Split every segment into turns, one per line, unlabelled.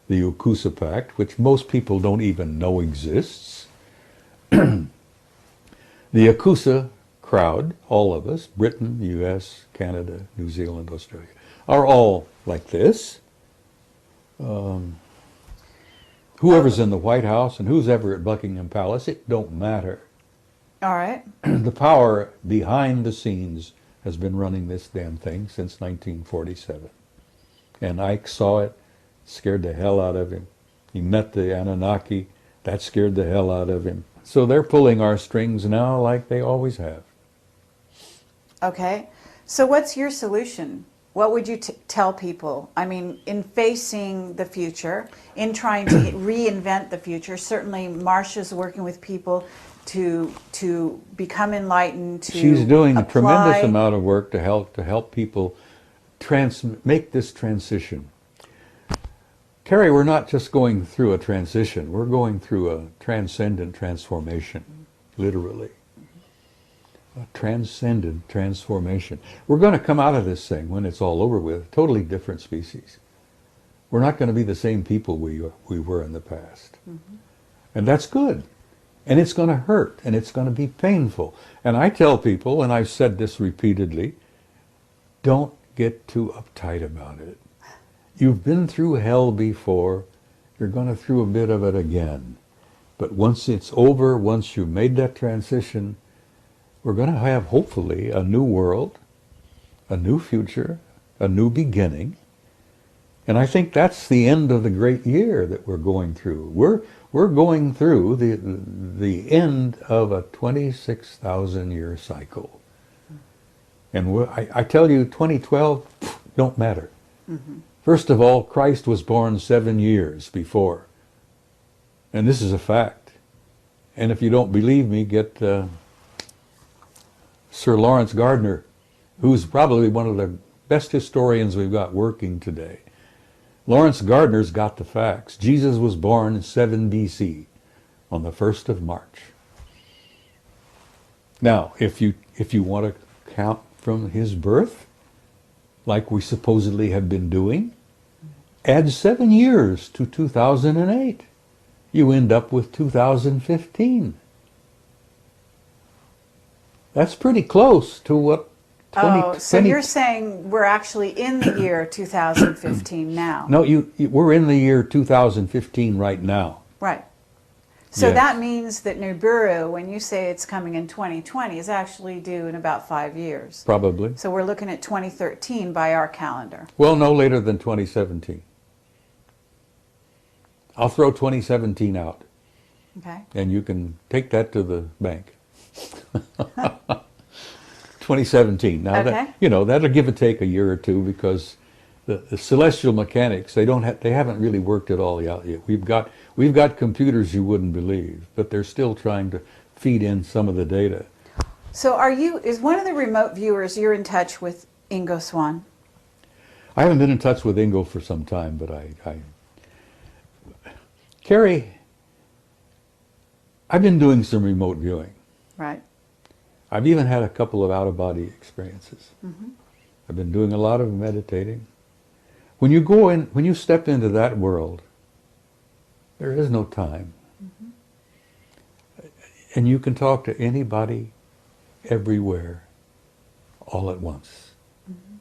the Ukusa Pact, which most people don't even know exists. The Akusa crowd, all of us, Britain, US, Canada, New Zealand, Australia, are all like this. Whoever's in the White House and who's ever at Buckingham Palace, it don't matter.
All right.
The power behind the scenes has been running this damn thing since 1947. And Ike saw it, scared the hell out of him. He met the Anunnaki, that scared the hell out of him. So they're pulling our strings now like they always have.
Okay. So what's your solution? What would you tell people? I mean, in facing the future, in trying to reinvent the future, certainly Marsha's working with people to become enlightened, to
She's doing
apply.
a tremendous amount of work to help people make this transition. Carrie, we're not just going through a transition, we're going through a transcendent transformation, literally. A transcendent transformation. We're going to come out of this thing when it's all over with, totally different species. We're not going to be the same people we were in the past. Mm-hmm. And that's good. And it's going to hurt, and it's going to be painful. And I tell people, and I've said this repeatedly, don't get too uptight about it. You've been through hell before, you're going through a bit of it again. But once it's over, once you've made that transition, we're going to have, hopefully, a new world, a new future, a new beginning. And I think that's the end of the great year that we're going through. We're going through the end of a 26,000-year cycle. And I tell you, 2012 don't matter. Mm-hmm. First of all, Christ was born 7 years before. And this is a fact. And if you don't believe me, get Sir Lawrence Gardner, who's probably one of the best historians we've got working today. Lawrence Gardner's got the facts. Jesus was born in 7 BC on the 1st of March. Now, if you want to count from his birth, like we supposedly have been doing, add 7 years to 2008. You end up with 2015. That's pretty close to what 20...
so you're saying we're actually in the year 2015 now?
No, we're in the year 2015 right now.
Right. So
yes.
That means that Nibiru, when you say it's coming in 2020, is actually due in about 5 years.
Probably.
So we're looking at 2013 by our calendar.
Well, no later than 2017. I'll throw 2017 out.
Okay.
And you can take that to the bank. 2017. Now,
okay.
That'll give or take a year or two because the celestial mechanics, they haven't really worked it all out yet. We've got computers you wouldn't believe, but they're still trying to feed in some of the data.
So is one of the remote viewers, you're in touch with Ingo Swann?
I haven't been in touch with Ingo for some time, but Carrie, I've been doing some remote viewing.
Right.
I've even had a couple of out-of-body experiences. Mm-hmm. I've been doing a lot of meditating. When you step into that world, there is no time. Mm-hmm. And you can talk to anybody, everywhere, all at once. Mm-hmm.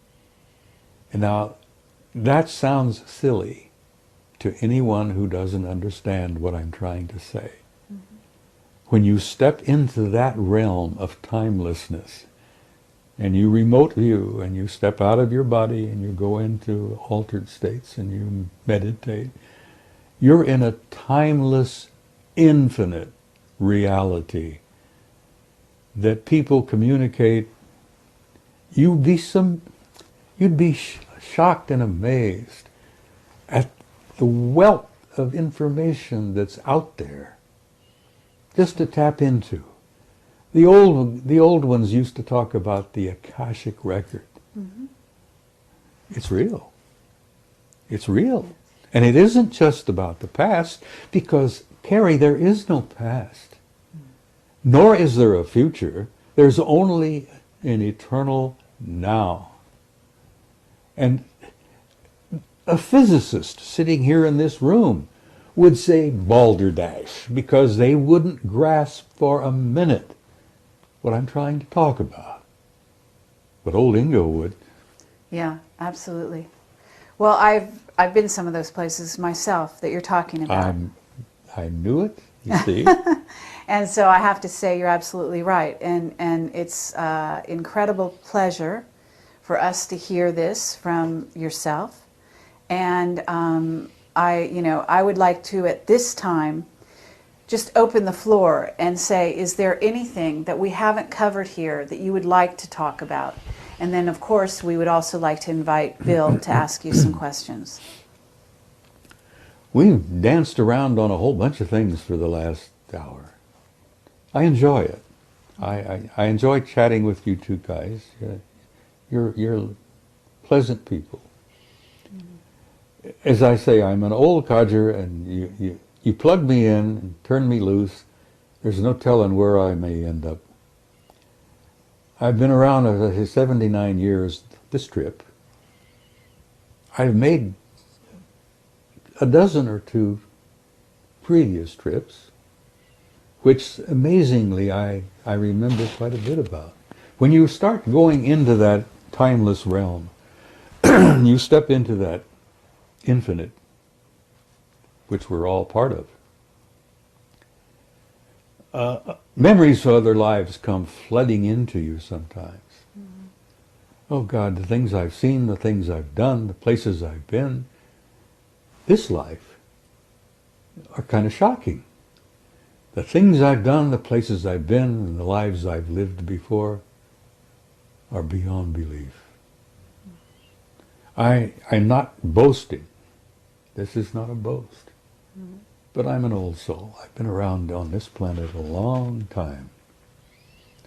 And now, that sounds silly to anyone who doesn't understand what I'm trying to say. Mm-hmm. When you step into that realm of timelessness, and you remote view, and you step out of your body, and you go into altered states, and you meditate, you're in a timeless, infinite reality that people communicate. You'd be shocked and amazed at the wealth of information that's out there just to tap into. The old ones used to talk about the Akashic record. Mm-hmm. It's real. It's real. And it isn't just about the past, because, Carrie, there is no past. Nor is there a future. There's only an eternal now. And A physicist sitting here in this room would say balderdash because they wouldn't grasp for a minute what I'm trying to talk about. But old Ingo would.
Yeah, absolutely. Well, I've been some of those places myself that you're talking about.
I knew it, you see.
And so I have to say you're absolutely right. And it's incredible pleasure for us to hear this from yourself. And I would like to, at this time, just open the floor and say, is there anything that we haven't covered here that you would like to talk about? And then, of course, we would also like to invite Bill to ask you some questions.
We've danced around on a whole bunch of things for the last hour. I enjoy it. I enjoy chatting with you two guys. You're pleasant people. As I say, I'm an old codger, and you plug me in and turn me loose. There's no telling where I may end up. I've been around 79 years this trip. I've made a dozen or two previous trips, which amazingly I remember quite a bit about. When you start going into that timeless realm, you step into that infinite, which we're all part of. Memories of other lives come flooding into you sometimes. Mm-hmm. Oh God, the things I've seen, the things I've done, the places I've been, this life are kind of shocking. The things I've done, the places I've been, and the lives I've lived before are beyond belief. I'm not boasting. This is not a boast. Mm-hmm. But I'm an old soul. I've been around on this planet a long time.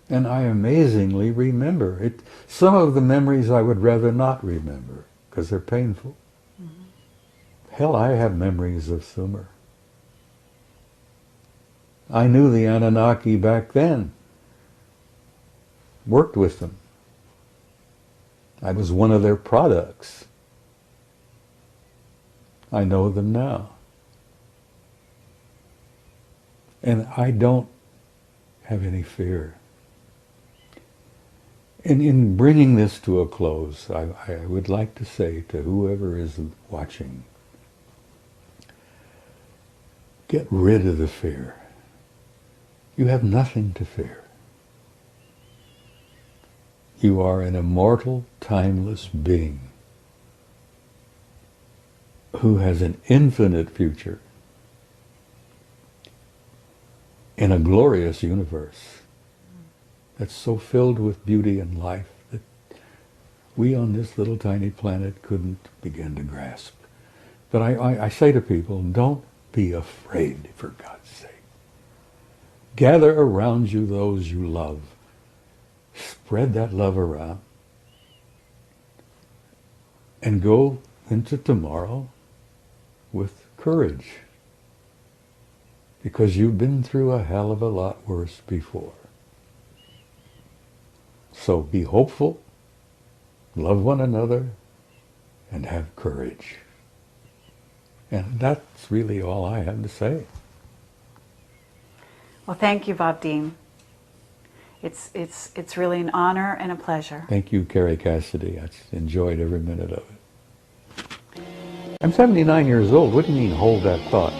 And I amazingly remember it. Some of the memories I would rather not remember because they're painful. Mm-hmm. Hell, I have memories of Sumer. I knew the Anunnaki back then. Worked with them. I was one of their products. I know them now. And I don't have any fear. And in bringing this to a close, I would like to say to whoever is watching, get rid of the fear. You have nothing to fear. You are an immortal, timeless being who has an infinite future in a glorious universe that's so filled with beauty and life that we on this little tiny planet couldn't begin to grasp. But I say to people, don't be afraid, for God's sake. Gather around you those you love. Spread that love around. And go into tomorrow with courage. Because you've been through a hell of a lot worse before. So be hopeful, love one another, and have courage. And that's really all I have to say.
Well, thank you, Bob Dean. It's really an honor and a pleasure.
Thank you, Carrie Cassidy. I enjoyed every minute of it. I'm 79 years old. What do you mean, hold that thought?